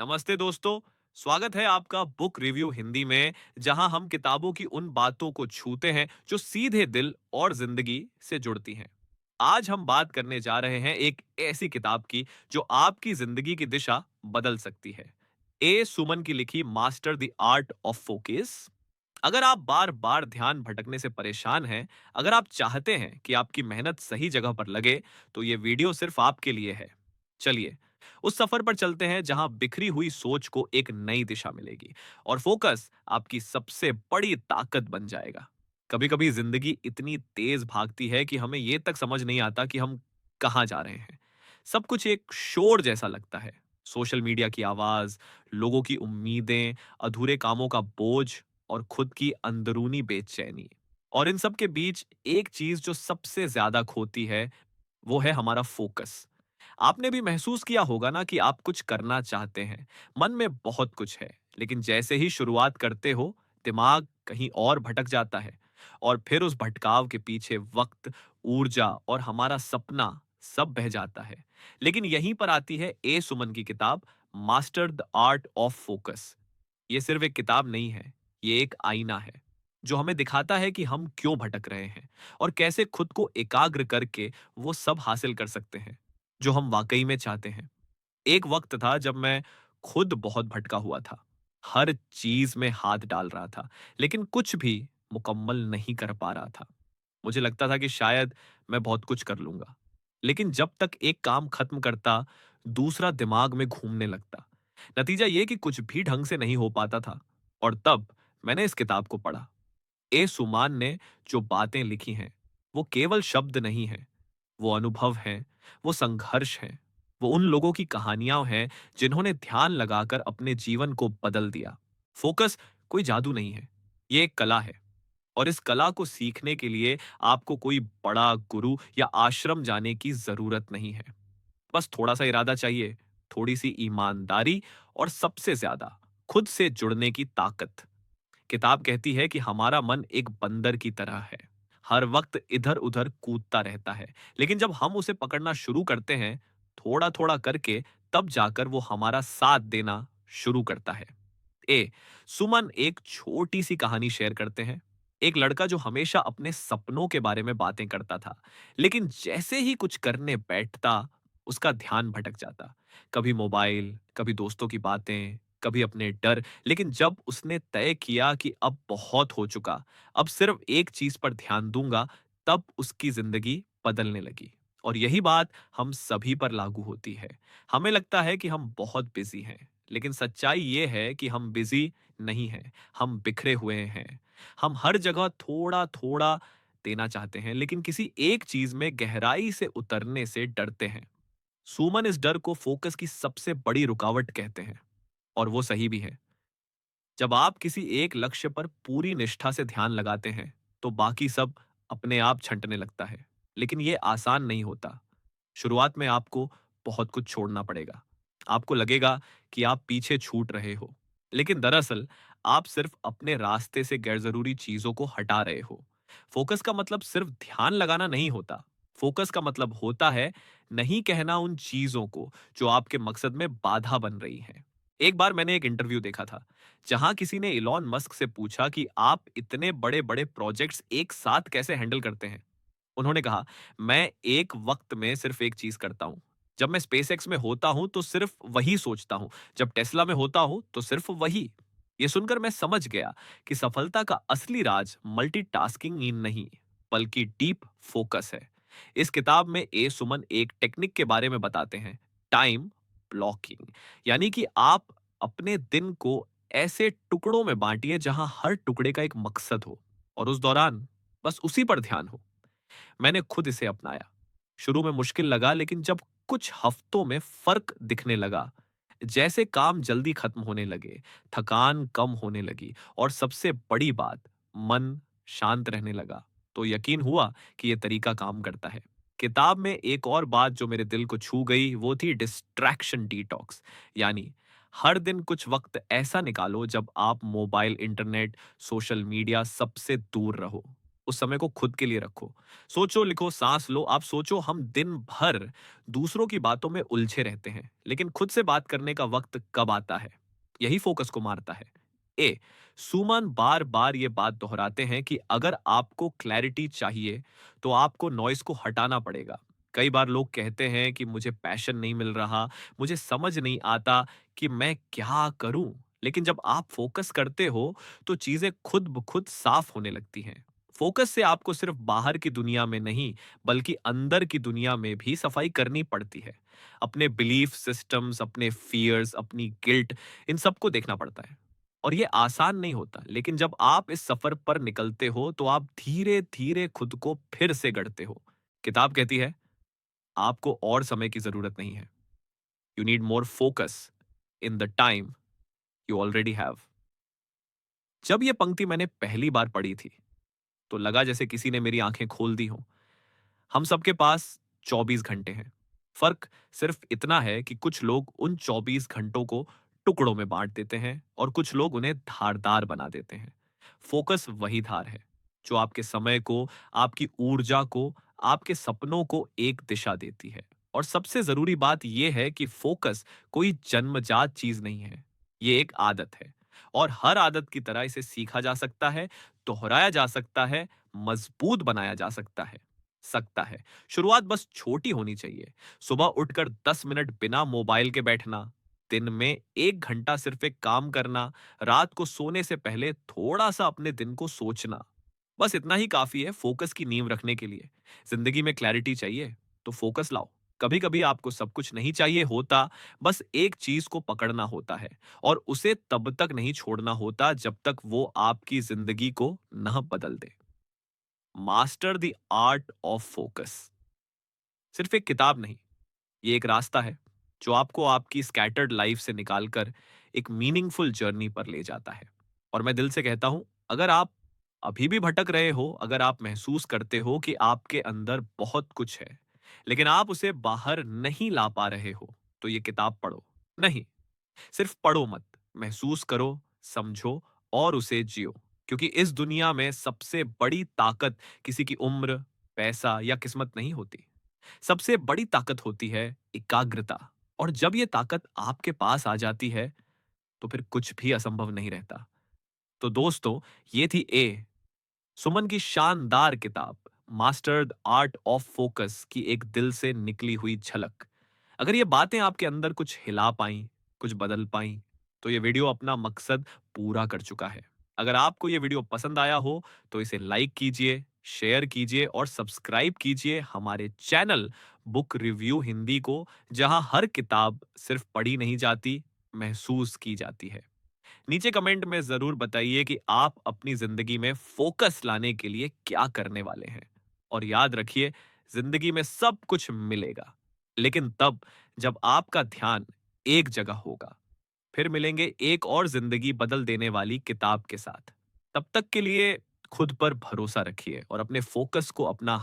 नमस्ते दोस्तों। स्वागत है आपका बुक रिव्यू हिंदी में, जहां हम किताबों की उन बातों को छूते हैं जो सीधे दिल और जिंदगी से जुड़ती हैं। आज हम बात करने जा रहे हैं एक ऐसी किताब की जो आपकी जिंदगी की दिशा बदल सकती है। ए सुमन की लिखी master the art of focus. अगर आप बार बार ध्यान भटकने से परेशान हैं, अगर आप चाहते हैं कि आपकी मेहनत सही जगह पर लगे, तो ये वीडियो सिर्फ आपके लिए है। चलिए उस सफर पर चलते हैं जहां बिखरी हुई सोच को एक नई दिशा मिलेगी और फोकस आपकी सबसे बड़ी ताकत बन जाएगा। कभी कभी जिंदगी इतनी तेज भागती है कि हमें यह तक समझ नहीं आता कि हम कहां जा रहे हैं। सब कुछ एक शोर जैसा लगता है। सोशल मीडिया की आवाज, लोगों की उम्मीदें, अधूरे कामों का बोझ और खुद की अंदरूनी बेचैनी। और इन सब के बीच एक चीज जो सबसे ज्यादा खोती है, वो है हमारा फोकस। आपने भी महसूस किया होगा ना कि आप कुछ करना चाहते हैं, मन में बहुत कुछ है, लेकिन जैसे ही शुरुआत करते हो, दिमाग कहीं और भटक जाता है। और फिर उस भटकाव के पीछे वक्त, ऊर्जा और हमारा सपना सब बह जाता है। लेकिन यहीं पर आती है ए सुमन की किताब master the art of focus. ये सिर्फ एक किताब नहीं है, ये एक आईना है जो हमें दिखाता है कि हम क्यों भटक रहे हैं और कैसे खुद को एकाग्र करके वो सब हासिल कर सकते हैं जो हम वाकई में चाहते हैं। एक वक्त था जब मैं खुद बहुत भटका हुआ था। हर चीज में हाथ डाल रहा था, लेकिन कुछ भी मुकम्मल नहीं कर पा रहा था। मुझे लगता था कि शायद मैं बहुत कुछ कर लूंगा, लेकिन जब तक एक काम खत्म करता, दूसरा दिमाग में घूमने लगता। नतीजा ये कि कुछ भी ढंग से नहीं हो पाता था। और तब मैंने इस किताब को पढ़ा। ए सुमान ने जो बातें लिखी हैं, वो केवल शब्द नहीं है, वो अनुभव हैं, वो संघर्ष हैं, वो उन लोगों की कहानियां हैं जिन्होंने ध्यान लगाकर अपने जीवन को बदल दिया। फोकस कोई जादू नहीं है, ये एक कला है। और इस कला को सीखने के लिए आपको कोई बड़ा गुरु या आश्रम जाने की जरूरत नहीं है। बस थोड़ा सा इरादा चाहिए, थोड़ी सी ईमानदारी और सबसे ज्यादा खुद से जुड़ने की ताकत। किताब कहती है कि हमारा मन एक बंदर की तरह है, हर वक्त इधर उधर कूदता रहता है। लेकिन जब हम उसे पकड़ना शुरू करते हैं, थोड़ा थोड़ा करके, तब जाकर वो हमारा साथ देना शुरू करता है। ए सुमन एक छोटी सी कहानी शेयर करते हैं। एक लड़का जो हमेशा अपने सपनों के बारे में बातें करता था, लेकिन जैसे ही कुछ करने बैठता, उसका ध्यान भटक जाता। कभी मोबाइल, कभी दोस्तों की बातें, कभी अपने डर। लेकिन जब उसने तय किया कि अब बहुत हो चुका, अब सिर्फ एक चीज पर ध्यान दूंगा, तब उसकी जिंदगी बदलने लगी। और यही बात हम सभी पर लागू होती है। हमें लगता है कि हम बहुत बिजी हैं, लेकिन सच्चाई ये है कि हम बिजी नहीं हैं, हम बिखरे हुए हैं। हम हर जगह थोड़ा थोड़ा देना चाहते हैं, लेकिन किसी एक चीज में गहराई से उतरने से डरते हैं। सुमन इस डर को फोकस की सबसे बड़ी रुकावट कहते हैं, और वो सही भी है। जब आप किसी एक लक्ष्य पर पूरी निष्ठा से ध्यान लगाते हैं, तो बाकी सब अपने आप छंटने लगता है। लेकिन ये आसान नहीं होता। शुरुआत में आपको बहुत कुछ छोड़ना पड़ेगा। आपको लगेगा कि आप पीछे छूट रहे हो, लेकिन दरअसल आप सिर्फ अपने रास्ते से गैरजरूरी चीजों को हटा रहे हो। फोकस का मतलब सिर्फ ध्यान लगाना नहीं होता। फोकस का मतलब होता है नहीं कहना उन चीजों को जो आपके मकसद में बाधा बन रही हैं। एक बार मैंने एक इंटरव्यू देखा था, जहां किसी ने इलॉन मस्क से पूछा कि आप इतने बड़े बड़े प्रोजेक्ट्स एक साथ कैसे हैंडल करते हैं। उन्होंने कहा, मैं एक वक्त में सिर्फ एक चीज करता हूं। जब मैं स्पेसएक्स में होता हूं तो सिर्फ वही सोचता हूं, जब टेस्ला में होता हूं तो सिर्फ वही। ये सुनकर मैं समझ गया कि सफलता का असली राज मल्टीटास्किंग ही नहीं, बल्कि डीप फोकस है। इस किताब में ए सुमन एक टेक्निक के बारे में बताते हैं, टाइम ब्लॉकिंग। यानी कि आप अपने दिन को ऐसे टुकड़ों में बांटिए जहां हर टुकड़े का एक मकसद हो, और उस दौरान बस उसी पर ध्यान हो। मैंने खुद इसे अपनाया। शुरू में मुश्किल लगा, लेकिन जब कुछ हफ्तों में फर्क दिखने लगा, जैसे काम जल्दी खत्म होने लगे, थकान कम होने लगी, और सबसे बड़ी बात, मन शांत रहने लगा, तो यकीन हुआ कि यह तरीका काम करता है। किताब में एक और बात जो मेरे दिल को छू गई, वो थी डिस्ट्रैक्शन डिटॉक्स। यानी हर दिन कुछ वक्त ऐसा निकालो जब आप मोबाइल, इंटरनेट, सोशल मीडिया सबसे दूर रहो। उस समय को खुद के लिए रखो। सोचो, लिखो, सांस लो। आप सोचो, हम दिन भर दूसरों की बातों में उलझे रहते हैं, लेकिन खुद से बात करने का वक्त कब आता है? यही फोकस को मारता है। ए, सुमन बार बार ये बात दोहराते हैं कि अगर आपको क्लैरिटी चाहिए तो आपको नॉइस को हटाना पड़ेगा। कई बार लोग कहते हैं कि मुझे पैशन नहीं मिल रहा, मुझे समझ नहीं आता कि मैं क्या करूं। लेकिन जब आप फोकस करते हो तो चीजें खुद ब खुद साफ होने लगती हैं। फोकस से आपको सिर्फ बाहर की दुनिया में नहीं, बल्कि अंदर की दुनिया में भी सफाई करनी पड़ती है। अपने बिलीफ सिस्टम्स, अपने फियर्स, अपनी गिल्ट, इन सबको देखना पड़ता है। और ये आसान नहीं होता, लेकिन जब आप इस सफर पर निकलते हो तो आप धीरे धीरे खुद को फिर से गढ़ते हो। किताब कहती है, आपको और समय की जरूरत नहीं है। You need more focus in the time you already have. जब ये पंक्ति मैंने पहली बार पढ़ी थी तो लगा जैसे किसी ने मेरी आंखें खोल दी हों। हम सबके पास 24 घंटे हैं। फर्क सिर्फ इतना है कि कुछ लोग उन 24 घंटों को टुकड़ों में बांट देते हैं और कुछ लोग उन्हें धारदार बना देते हैं। फोकस वही धार है जो आपके समय को, आपकी ऊर्जा को, आपके सपनों को एक दिशा देती है। और सबसे जरूरी बात यह है कि फोकस कोई जन्मजात चीज नहीं है, ये एक आदत है। और हर आदत की तरह इसे सीखा जा सकता है, दोहराया जा सकता है, मजबूत बनाया जा सकता है। शुरुआत बस छोटी होनी चाहिए। सुबह उठकर 10 मिनट बिना मोबाइल के बैठना, दिन में 1 घंटा सिर्फ एक काम करना, रात को सोने से पहले थोड़ा सा अपने दिन को सोचना। बस इतना ही काफी है फोकस की नींव रखने के लिए। जिंदगी में क्लैरिटी चाहिए तो फोकस लाओ। कभी कभी आपको सब कुछ नहीं चाहिए होता, बस एक चीज को पकड़ना होता है। और उसे तब तक नहीं छोड़ना होता जब तक वो आपकी जिंदगी को न बदल दे। Master the art of focus सिर्फ एक किताब नहीं, ये एक रास्ता है जो आपको आपकी स्कैटर्ड लाइफ से निकालकर एक मीनिंगफुल जर्नी पर ले जाता है। और मैं दिल से कहता हूं, अगर आप अभी भी भटक रहे हो, अगर आप महसूस करते हो कि आपके अंदर बहुत कुछ है लेकिन आप उसे बाहर नहीं ला पा रहे हो, तो ये किताब पढ़ो। नहीं, सिर्फ पढ़ो मत, महसूस करो, समझो और उसे जियो। क्योंकि इस दुनिया में सबसे बड़ी ताकत किसी की उम्र, पैसा या किस्मत नहीं होती। सबसे बड़ी ताकत होती है एकाग्रता। और जब ये ताकत आपके पास आ जाती है तो फिर कुछ भी असंभव नहीं रहता। तो दोस्तों, ये थी ए, सुमन की शानदार किताब master the art of focus की एक दिल से निकली हुई झलक। अगर ये बातें आपके अंदर कुछ हिला पाई, कुछ बदल पाई, तो ये वीडियो अपना मकसद पूरा कर चुका है। अगर आपको ये वीडियो पसंद आया हो तो इसे लाइक कीजिए, शेयर कीजिए और सब्सक्राइब कीजिए हमारे चैनल बुक रिव्यू हिंदी को, जहां हर किताब सिर्फ पढ़ी नहीं जाती, महसूस की जाती है। नीचे कमेंट में जरूर बताइए कि आप अपनी जिंदगी में फोकस लाने के लिए क्या करने वाले हैं। और याद रखिए, जिंदगी में सब कुछ मिलेगा, लेकिन तब जब आपका ध्यान एक जगह होगा। फिर मिलेंगे एक और जिंदगी बदल देने वाली किताब के साथ। तब तक के लिए खुद पर भरोसा रखिए और अपने फोकस को अपना